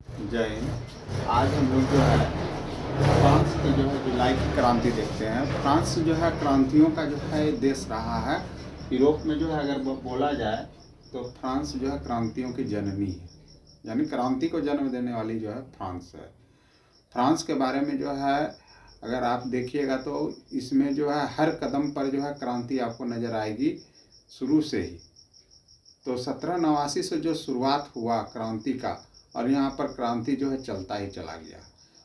जय हिंद। आज हम लोग जो है फ्रांस की जो है जुलाई की क्रांति देखते हैं। फ्रांस जो है क्रांतियों का जो है देश रहा है। यूरोप में जो है अगर बोला जाए तो फ्रांस जो है क्रांतियों की जननी है, यानी क्रांति को जन्म देने वाली जो है फ्रांस है। फ्रांस के बारे में जो है अगर आप देखिएगा तो इसमें जो है हर कदम पर जो है क्रांति आपको नज़र आएगी शुरू से ही। तो 1789 से जो शुरुआत हुआ क्रांति का, और यहाँ पर क्रांति जो है चलता ही चला गया।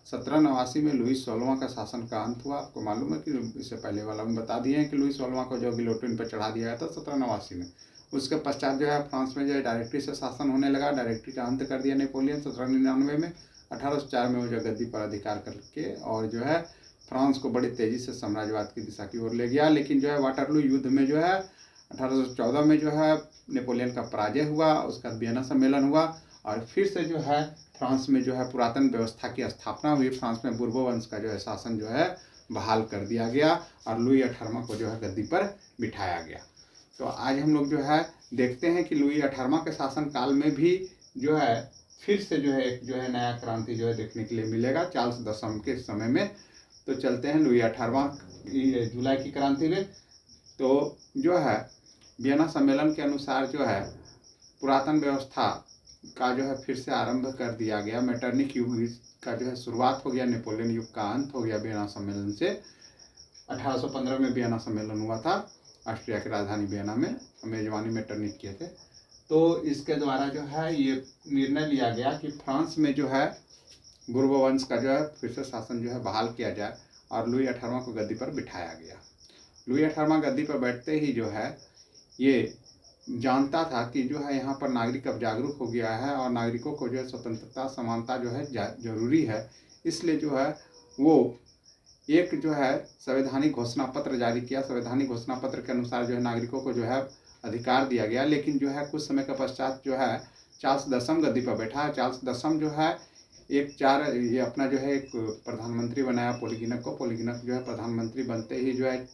1789 में लुई 16वां का शासन का अंत हुआ। आपको मालूम है कि इससे पहले वाला में बता दिए हैं कि लुई 16वां को जो गिलोटिन पर चढ़ा दिया गया था 1789 में। उसके पश्चात जो है फ्रांस में जो है डायरेक्टरी से शासन होने लगा। डायरेक्टरी का अंत कर दिया नेपोलियन 1799 में। 1804 में वो जो गद्दी पर अधिकार करके और जो है फ्रांस को बड़ी तेज़ी से साम्राज्यवाद की दिशा की ओर ले गया। लेकिन जो है वाटरलू युद्ध में जो है 1814 में जो है नेपोलियन का पराजय हुआ। उसका वियना सम्मेलन हुआ और फिर से जो है फ्रांस में जो है पुरातन व्यवस्था की स्थापना हुई। फ्रांस में बुर्बो वंश का जो है शासन जो है बहाल कर दिया गया और लुई 18वां को जो है गद्दी पर बिठाया गया। तो आज हम लोग जो है देखते हैं कि लुई 18वां के शासन काल में भी जो है फिर से जो है एक जो है नया क्रांति जो है देखने के लिए मिलेगा चार्ल्स दसम के समय में। तो चलते हैं लुई 18वां जुलाई की क्रांति में। तो जो है वियना सम्मेलन के अनुसार जो है पुरातन व्यवस्था का जो है फिर से आरंभ कर दिया गया। मेटरनिक युग का जो है शुरुआत हो गया। नेपोलियन युग का अंत हो गया वियना सम्मेलन से। 1815 में वियना सम्मेलन हुआ था। ऑस्ट्रिया की राजधानी वियना में मेजबानी मेटरनिक किए थे। तो इसके द्वारा जो है ये निर्णय लिया गया कि फ्रांस में जो है बुर्बो वंश का जो है फिर से शासन जो है बहाल किया जाए और लुई 18वां को गद्दी पर बिठाया गया। लुई 18वां गद्दी पर बैठते ही जो है ये जानता था कि जो है यहाँ पर नागरिक अब जागरूक हो गया है और नागरिकों को जो है स्वतंत्रता समानता जो है जरूरी है। इसलिए जो है वो एक जो है संवैधानिक घोषणा पत्र जारी किया। संवैधानिक घोषणा पत्र के अनुसार जो है नागरिकों को जो है अधिकार दिया गया। लेकिन जो है कुछ समय के पश्चात जो है चार्ल्स दसम गद्दी पर बैठा। चार्ल्स दसम जो है ये अपना जो है एक प्रधानमंत्री बनाया पोलिगिनक को। पोलिगिनक जो है प्रधानमंत्री बनते ही जो है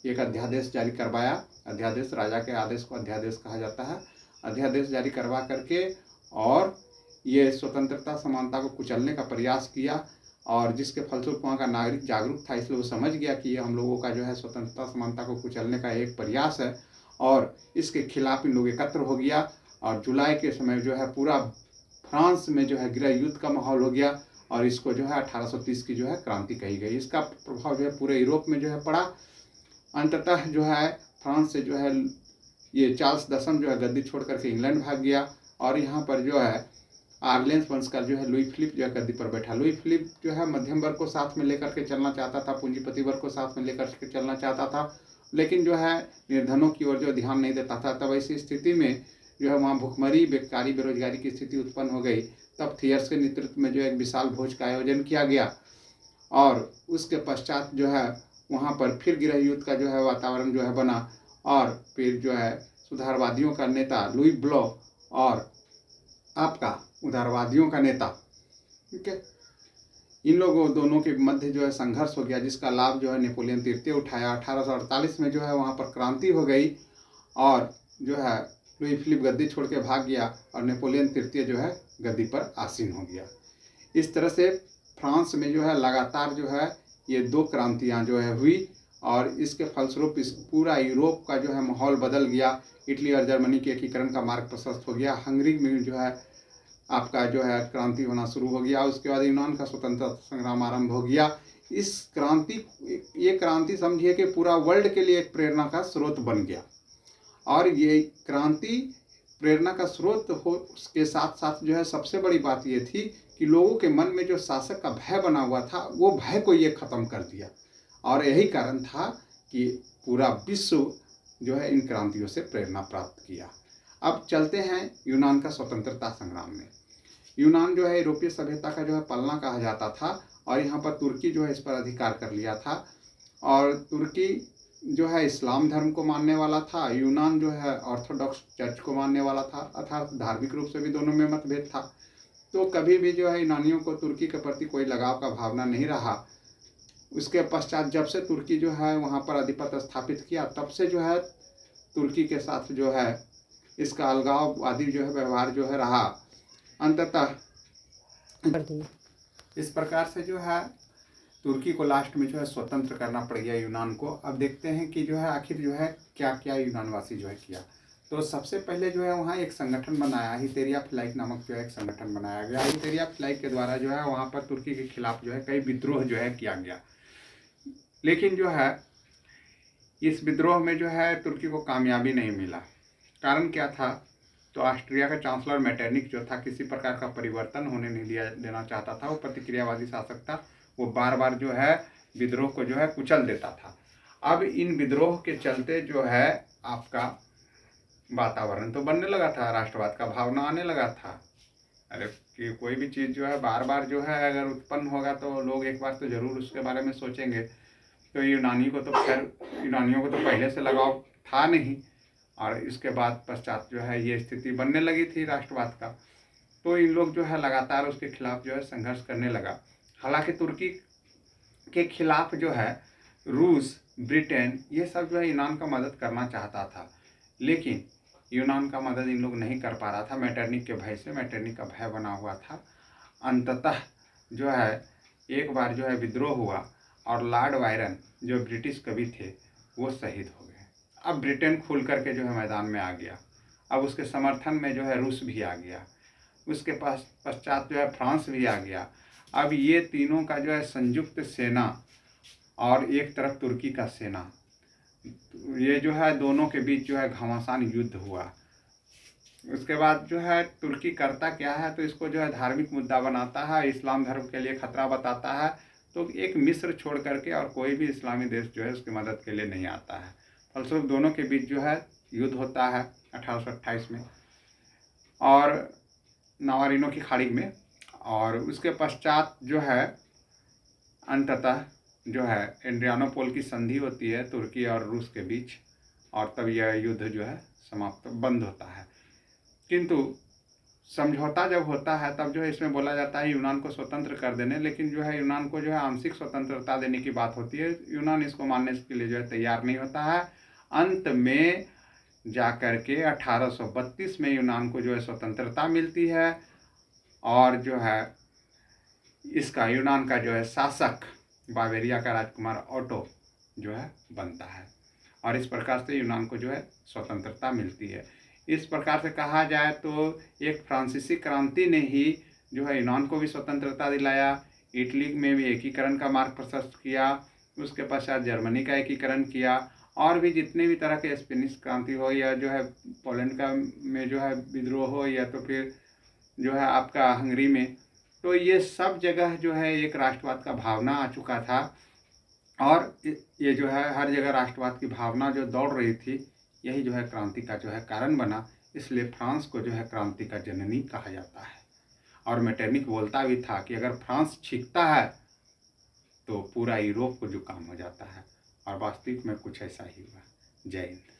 एक अध्यादेश जारी करवाया। अध्यादेश राजा के आदेश को अध्यादेश कहा जाता है। अध्यादेश जारी करवा करके और ये स्वतंत्रता समानता को कुचलने का प्रयास किया और जिसके फलस्वरूप वहाँ का नागरिक जागरूक था। इसलिए वो समझ गया कि ये हम लोगों का जो है स्वतंत्रता समानता को कुचलने का एक प्रयास है और इसके खिलाफ इन लोग एकत्र हो गया। और जुलाई के समय जो है पूरा फ्रांस में जो है गृह युद्ध का माहौल हो गया और इसको जो है 1830 की जो है क्रांति कही गई। इसका प्रभाव जो है पूरे यूरोप में जो है पड़ा। अंततः जो है फ्रांस से जो है ये चार्ल्स दसम जो है गद्दी छोड़ करके इंग्लैंड भाग गया और यहाँ पर जो है आर्लेंस वंश का जो है लुई फिलिप जो है गद्दी पर बैठा। लुई फिलिप जो है मध्यम वर्ग को साथ में लेकर के चलना चाहता था, पूंजीपति वर्ग को साथ में लेकर के चलना चाहता था, लेकिन जो है निर्धनों की ओर जो ध्यान नहीं देता था। तब ऐसी स्थिति में जो है वहाँ भुखमरी बेकारी बेरोजगारी की स्थिति उत्पन्न हो गई। तब थियर्स के नेतृत्व में जो एक विशाल भोज का आयोजन किया गया और उसके पश्चात जो है वहाँ पर फिर गृह युद्ध का जो है वातावरण जो है बना और फिर जो है सुधारवादियों का नेता लुई ब्लो और आपका उदारवादियों का नेता, ठीक है, इन लोगों दोनों के मध्य जो है संघर्ष हो गया, जिसका लाभ जो है नेपोलियन तृतीय उठाया। 1848 में जो है वहाँ पर क्रांति हो गई और जो है लुई फिलिप गद्दी छोड़ के भाग गया और नेपोलियन तृतीय जो है गद्दी पर आसीन हो गया। इस तरह से फ्रांस में जो है लगातार जो है ये दो क्रांतियाँ जो है हुई और इसके फलस्वरूप इस पूरा यूरोप का जो है माहौल बदल गया। इटली और जर्मनी के एकीकरण का मार्ग प्रशस्त हो गया। हंगरी में जो है आपका जो है क्रांति होना शुरू हो गया। उसके बाद यूनान का स्वतंत्रता संग्राम आरंभ हो गया। इस क्रांति ये क्रांति समझिए कि पूरा वर्ल्ड के लिए एक प्रेरणा का स्रोत बन गया और ये क्रांति प्रेरणा का स्रोत हो उसके साथ साथ जो है सबसे बड़ी बात ये थी कि लोगों के मन में जो शासक का भय बना हुआ था वो भय को ये खत्म कर दिया और यही कारण था कि पूरा विश्व जो है इन क्रांतियों से प्रेरणा प्राप्त किया। अब चलते हैं यूनान का स्वतंत्रता संग्राम में। यूनान जो है यूरोपीय सभ्यता का जो है पलना कहा जाता था और यहाँ पर तुर्की जो है इस पर अधिकार कर लिया था और तुर्की जो है इस्लाम धर्म को मानने वाला था। यूनान जो है ऑर्थोडॉक्स चर्च को मानने वाला था, अर्थात धार्मिक रूप से भी दोनों में मतभेद था। तो कभी भी जो है यूनानियों को तुर्की के प्रति कोई लगाव का भावना नहीं रहा। उसके पश्चात जब से तुर्की जो है वहाँ पर आधिपत्य स्थापित किया तब से जो है तुर्की के साथ जो है इसका अलगाववादी जो है व्यवहार जो है रहा। अंततः कर दिए। इस प्रकार से जो है तुर्की को लास्ट में जो है स्वतंत्र करना पड़ गया यूनान को। अब देखते हैं कि जो है आखिर जो है क्या क्या यूनानवासी जो है किया। तो सबसे पहले जो है वहाँ एक संगठन बनाया, हितेरिया फ्लाइक नामक जो है एक संगठन बनाया गया। हितेरिया फ्लाइक के द्वारा जो है वहाँ पर तुर्की के खिलाफ जो है कई विद्रोह जो है किया गया। लेकिन जो है इस विद्रोह में जो है तुर्की को कामयाबी नहीं मिला। कारण क्या था? तो ऑस्ट्रिया का चांसलर मेटरनिक जो था किसी प्रकार का परिवर्तन होने नहीं देना चाहता था। वो प्रतिक्रियावादी शासक था। वो बार बार जो है विद्रोह को जो है कुचल देता था। अब इन विद्रोह के चलते जो है आपका वातावरण तो बनने लगा था, राष्ट्रवाद का भावना आने लगा था। अरे कि कोई भी चीज़ जो है बार बार जो है अगर उत्पन्न होगा तो लोग एक बार तो ज़रूर उसके बारे में सोचेंगे। तो यूनानियों को तो पहले से लगाव था नहीं, और इसके बाद पश्चात जो है ये स्थिति बनने लगी थी राष्ट्रवाद का। तो इन लोग जो है लगातार उसके खिलाफ जो है संघर्ष करने लगा। हालांकि तुर्की के खिलाफ जो है रूस, ब्रिटेन, ये सब जो है यूनान का मदद करना चाहता था, लेकिन यूनान का मदद इन लोग नहीं कर पा रहा था मेटरनिक के भय से। मेटरनिक का भय बना हुआ था। अंततः जो है एक बार जो है विद्रोह हुआ और लॉर्ड बायरन जो ब्रिटिश कवि थे वो शहीद हो गए। अब ब्रिटेन खुल करके जो है मैदान में आ गया। अब उसके समर्थन में जो है रूस भी आ गया। उसके पास पश्चात जो है फ्रांस भी आ गया। अब ये तीनों का जो है संयुक्त सेना और एक तरफ तुर्की का सेना, ये जो है दोनों के बीच जो है घमासान युद्ध हुआ। उसके बाद जो है तुर्की करता क्या है, तो इसको जो है धार्मिक मुद्दा बनाता है, इस्लाम धर्म के लिए खतरा बताता है। तो एक मिस्र छोड़ करके और कोई भी इस्लामी देश जो है उसकी मदद के लिए नहीं आता है। फलस्वरूप दोनों के बीच जो है युद्ध होता है 1828 में और नावारिनो की खाड़ी में। और उसके पश्चात जो है अंततः जो है एड्रियानोपोल की संधि होती है तुर्की और रूस के बीच, और तब यह युद्ध जो है समाप्त बंद होता है। किंतु समझौता जब होता है तब जो है इसमें बोला जाता है यूनान को स्वतंत्र कर देने, लेकिन जो है यूनान को जो है आंशिक स्वतंत्रता देने की बात होती है। यूनान इसको मानने के लिए जो है तैयार नहीं होता है। अंत में जाकर के 1832 में यूनान को जो है स्वतंत्रता मिलती है, और जो है इसका यूनान का जो है शासक बावेरिया का राजकुमार ऑटो जो है बनता है, और इस प्रकार से यूनान को जो है स्वतंत्रता मिलती है। इस प्रकार से कहा जाए तो एक फ्रांसीसी क्रांति ने ही जो है यूनान को भी स्वतंत्रता दिलाया, इटली में भी एकीकरण का मार्ग प्रशस्त किया, उसके पश्चात जर्मनी का एकीकरण किया, और भी जितने भी तरह के स्पेनिश क्रांति हो या जो है पोलैंड का में जो है विद्रोह हो, या तो फिर जो है आपका हंगरी में, तो ये सब जगह जो है एक राष्ट्रवाद का भावना आ चुका था। और ये जो है हर जगह राष्ट्रवाद की भावना जो दौड़ रही थी, यही जो है क्रांति का जो है कारण बना। इसलिए फ्रांस को जो है क्रांति का जननी कहा जाता है। और मेटरनिक बोलता भी था कि अगर फ्रांस छींकता है तो पूरा यूरोप को जुकाम हो जाता है, और वास्तविक में कुछ ऐसा ही हुआ। जय हिंद।